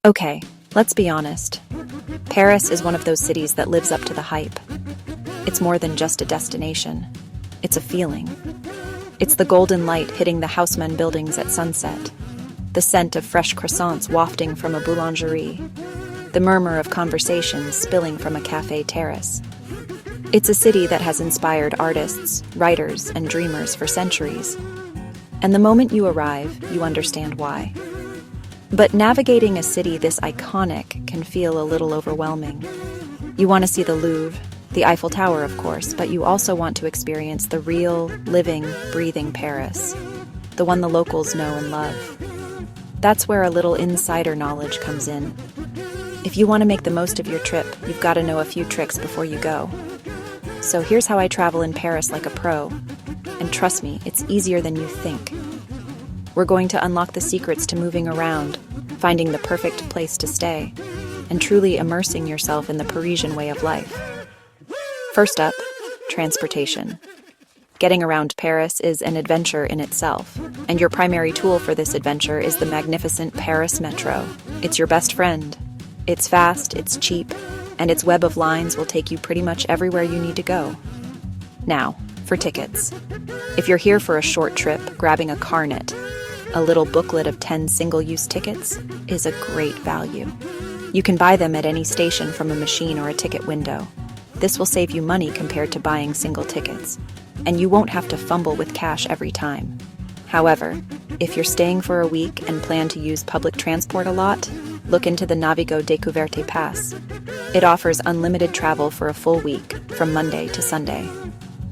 Okay, let's be honest. Paris is one of those cities that lives up to the hype. It's more than just a destination. It's a feeling. It's the golden light hitting the Haussmann buildings at sunset, the scent of fresh croissants wafting from a boulangerie, the murmur of conversations spilling from a cafe terrace. It's a city that has inspired artists, writers, and dreamers for centuries. And the moment you arrive, you understand why. But navigating a city this iconic can feel a little overwhelming. You want to see the Louvre, the Eiffel Tower, of course, but you also want to experience the real, living, breathing Paris, the one the locals know and love. That's where a little insider knowledge comes in. If you want to make the most of your trip, you've got to know a few tricks before you go. So here's how I travel in Paris like a pro. And trust me, it's easier than you think. We're going to unlock the secrets to moving around, finding the perfect place to stay, and truly immersing yourself in the Parisian way of life. First up, transportation. Getting around Paris is an adventure in itself, and your primary tool for this adventure is the magnificent Paris Metro. It's your best friend. It's fast, it's cheap, and its web of lines will take you pretty much everywhere you need to go. Now, for tickets. If you're here for a short trip, grabbing a carnet, a little booklet of 10 single-use tickets, is a great value. You can buy them at any station from a machine or a ticket window. This will save you money compared to buying single tickets, and you won't have to fumble with cash every time. However, if you're staying for a week and plan to use public transport a lot, look into the Navigo Découverte Pass. It offers unlimited travel for a full week, from Monday to Sunday.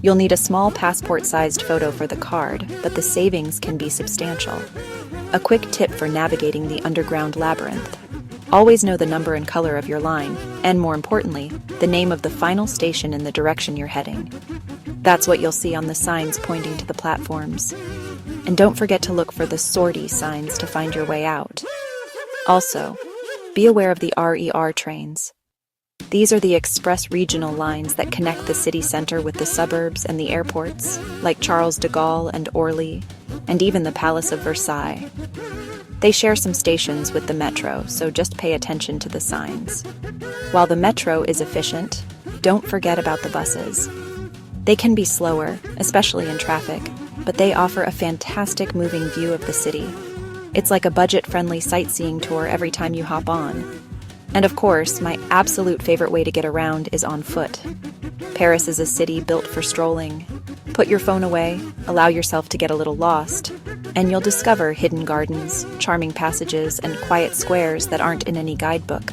You'll need a small passport-sized photo for the card, but the savings can be substantial. A quick tip for navigating the underground labyrinth. Always know the number and color of your line, and more importantly, the name of the final station in the direction you're heading. That's what you'll see on the signs pointing to the platforms. And don't forget to look for the sortie signs to find your way out. Also, be aware of the RER trains. These are the express regional lines that connect the city center with the suburbs and the airports, like Charles de Gaulle and Orly, and even the Palace of Versailles. They share some stations with the metro, so just pay attention to the signs. While the metro is efficient, don't forget about the buses. They can be slower, especially in traffic, but they offer a fantastic moving view of the city. It's like a budget-friendly sightseeing tour every time you hop on. And of course, my absolute favorite way to get around is on foot. Paris is a city built for strolling. Put your phone away, allow yourself to get a little lost, and you'll discover hidden gardens, charming passages, and quiet squares that aren't in any guidebook.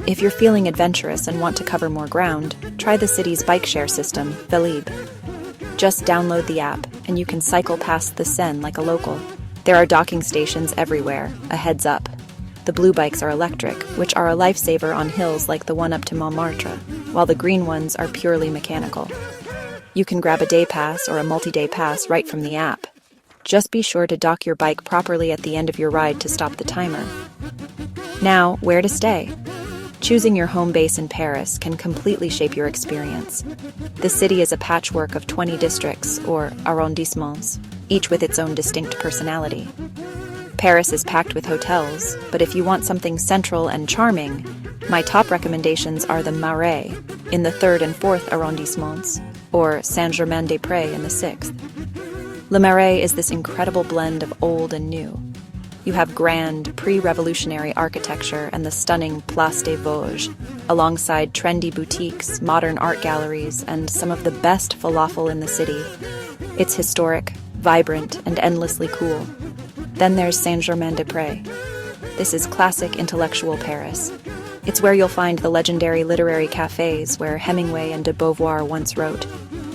If you're feeling adventurous and want to cover more ground, try the city's bike share system, VeeWander. Just download the app, and you can cycle past the Seine like a local. There are docking stations everywhere, a heads up. The blue bikes are electric, which are a lifesaver on hills like the one up to Montmartre, while the green ones are purely mechanical. You can grab a day pass or a multi-day pass right from the app. Just be sure to dock your bike properly at the end of your ride to stop the timer. Now, where to stay? Choosing your home base in Paris can completely shape your experience. The city is a patchwork of 20 districts, or arrondissements, each with its own distinct personality. Paris is packed with hotels, but if you want something central and charming, my top recommendations are the Marais in the 3rd and 4th arrondissements, or Saint-Germain-des-Prés in the 6th. Le Marais is this incredible blend of old and new. You have grand, pre-revolutionary architecture and the stunning Place des Vosges, alongside trendy boutiques, modern art galleries, and some of the best falafel in the city. It's historic, vibrant, and endlessly cool. Then there's Saint-Germain-des-Prés. This is classic intellectual Paris. It's where you'll find the legendary literary cafes where Hemingway and de Beauvoir once wrote.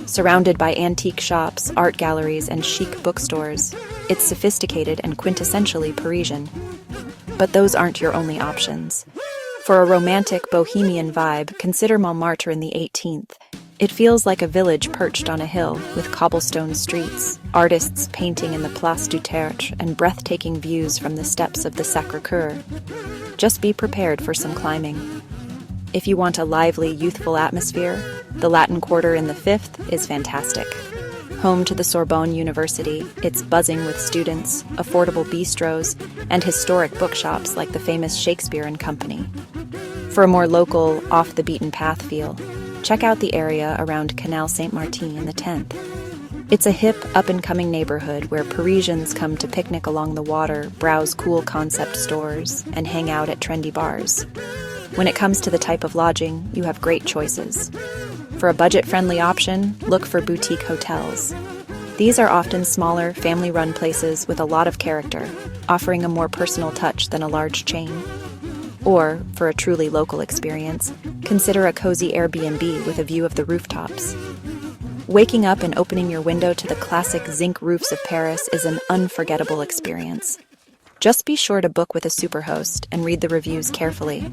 Surrounded by antique shops, art galleries, and chic bookstores, it's sophisticated and quintessentially Parisian. But those aren't your only options. For a romantic bohemian vibe, consider Montmartre in the 18th. It feels like a village perched on a hill, with cobblestone streets, artists painting in the Place du Tertre, and breathtaking views from the steps of the Sacré-Cœur. Just be prepared for some climbing. If you want a lively, youthful atmosphere, the Latin Quarter in the 5th is fantastic. Home to the Sorbonne University, it's buzzing with students, affordable bistros, and historic bookshops like the famous Shakespeare and Company. For a more local, off-the-beaten-path feel, check out the area around Canal Saint-Martin in the 10th. It's a hip, up-and-coming neighborhood where Parisians come to picnic along the water, browse cool concept stores, and hang out at trendy bars. When it comes to the type of lodging, you have great choices. For a budget-friendly option, look for boutique hotels. These are often smaller, family-run places with a lot of character, offering a more personal touch than a large chain. Or, for a truly local experience, consider a cozy Airbnb with a view of the rooftops. Waking up and opening your window to the classic zinc roofs of Paris is an unforgettable experience. Just be sure to book with a superhost and read the reviews carefully.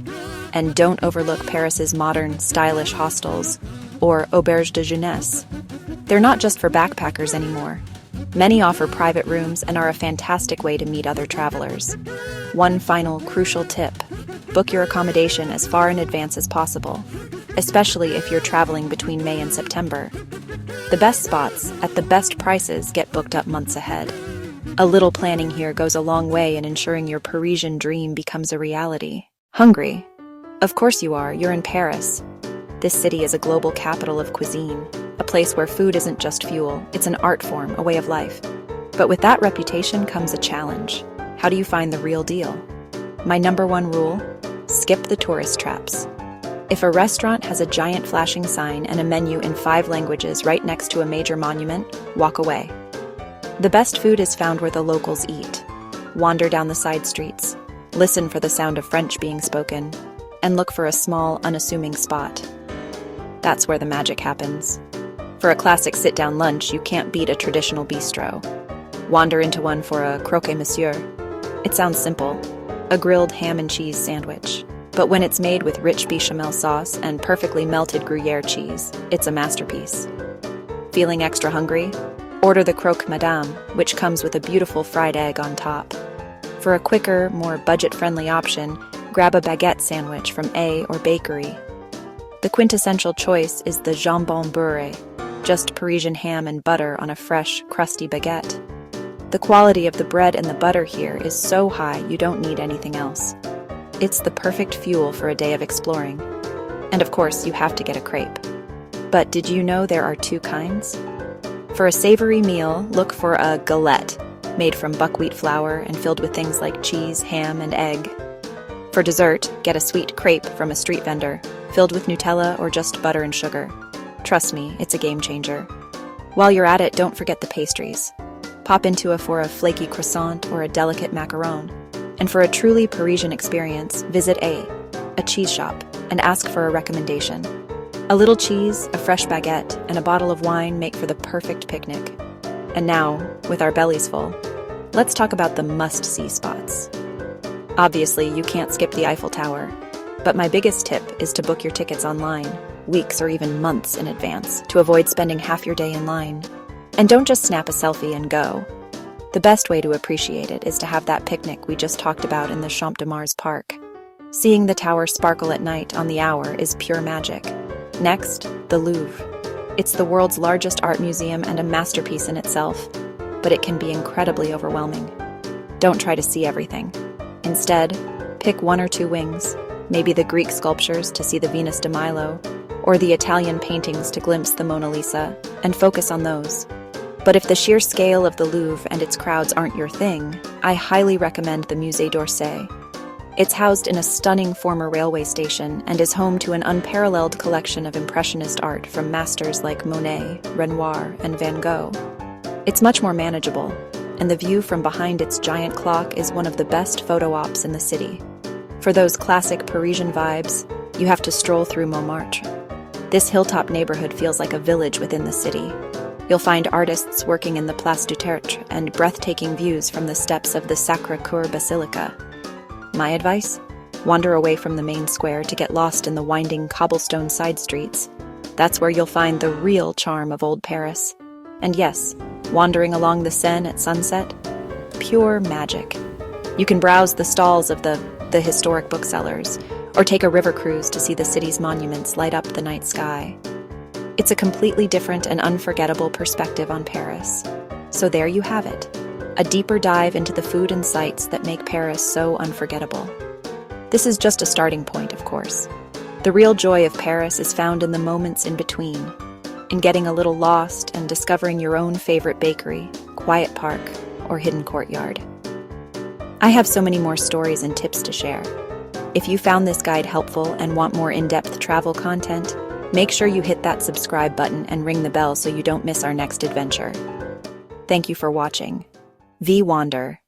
And don't overlook Paris's modern, stylish hostels, or auberge de jeunesse. They're not just for backpackers anymore. Many offer private rooms and are a fantastic way to meet other travelers. One final, crucial tip: book your accommodation as far in advance as possible, especially if you're traveling between May and September. The best spots, at the best prices, get booked up months ahead. A little planning here goes a long way in ensuring your Parisian dream becomes a reality. Hungry? Of course you are, you're in Paris. This city is a global capital of cuisine, a place where food isn't just fuel, it's an art form, a way of life. But with that reputation comes a challenge. How do you find the real deal? My number one rule: skip the tourist traps. If a restaurant has a giant flashing sign and a menu in 5 languages right next to a major monument, walk away. The best food is found where the locals eat. Wander down the side streets, listen for the sound of French being spoken, and look for a small, unassuming spot. That's where the magic happens. For a classic sit-down lunch, you can't beat a traditional bistro. Wander into one for a croque monsieur. It sounds simple, a grilled ham and cheese sandwich. But when it's made with rich bechamel sauce and perfectly melted Gruyere cheese, it's a masterpiece. Feeling extra hungry? Order the croque madame, which comes with a beautiful fried egg on top. For a quicker, more budget-friendly option, grab a baguette sandwich from A or Bakery. The quintessential choice is the jambon beurre, just Parisian ham and butter on a fresh, crusty baguette. The quality of the bread and the butter here is so high you don't need anything else. It's the perfect fuel for a day of exploring. And of course, you have to get a crepe. But did you know there are 2 kinds? For a savory meal, look for a galette, made from buckwheat flour and filled with things like cheese, ham, and egg. For dessert, get a sweet crepe from a street vendor, filled with Nutella or just butter and sugar. Trust me, it's a game changer. While you're at it, don't forget the pastries. Pop into for a flaky croissant or a delicate macaron. And for a truly Parisian experience, visit a cheese shop, and ask for a recommendation. A little cheese, a fresh baguette, and a bottle of wine make for the perfect picnic. And now, with our bellies full, let's talk about the must-see spots. Obviously, you can't skip the Eiffel Tower, but my biggest tip is to book your tickets online, weeks or even months in advance, to avoid spending half your day in line. And don't just snap a selfie and go. The best way to appreciate it is to have that picnic we just talked about in the Champ de Mars Park. Seeing the tower sparkle at night on the hour is pure magic. Next, the Louvre. It's the world's largest art museum and a masterpiece in itself, but it can be incredibly overwhelming. Don't try to see everything. Instead, pick 1 or 2 wings, maybe the Greek sculptures to see the Venus de Milo, or the Italian paintings to glimpse the Mona Lisa, and focus on those. But if the sheer scale of the Louvre and its crowds aren't your thing, I highly recommend the Musée d'Orsay. It's housed in a stunning former railway station and is home to an unparalleled collection of Impressionist art from masters like Monet, Renoir, and Van Gogh. It's much more manageable, and the view from behind its giant clock is one of the best photo ops in the city. For those classic Parisian vibes, you have to stroll through Montmartre. This hilltop neighborhood feels like a village within the city. You'll find artists working in the Place du Tertre and breathtaking views from the steps of the Sacré-Cœur Basilica. My advice? Wander away from the main square to get lost in the winding cobblestone side streets. That's where you'll find the real charm of old Paris. And yes, wandering along the Seine at sunset? Pure magic. You can browse the stalls of the historic booksellers, or take a river cruise to see the city's monuments light up the night sky. It's a completely different and unforgettable perspective on Paris. So there you have it, a deeper dive into the food and sights that make Paris so unforgettable. This is just a starting point, of course. The real joy of Paris is found in the moments in between, in getting a little lost and discovering your own favorite bakery, quiet park, or hidden courtyard. I have so many more stories and tips to share. If you found this guide helpful and want more in-depth travel content, make sure you hit that subscribe button and ring the bell so you don't miss our next adventure. Thank you for watching. VeeWander.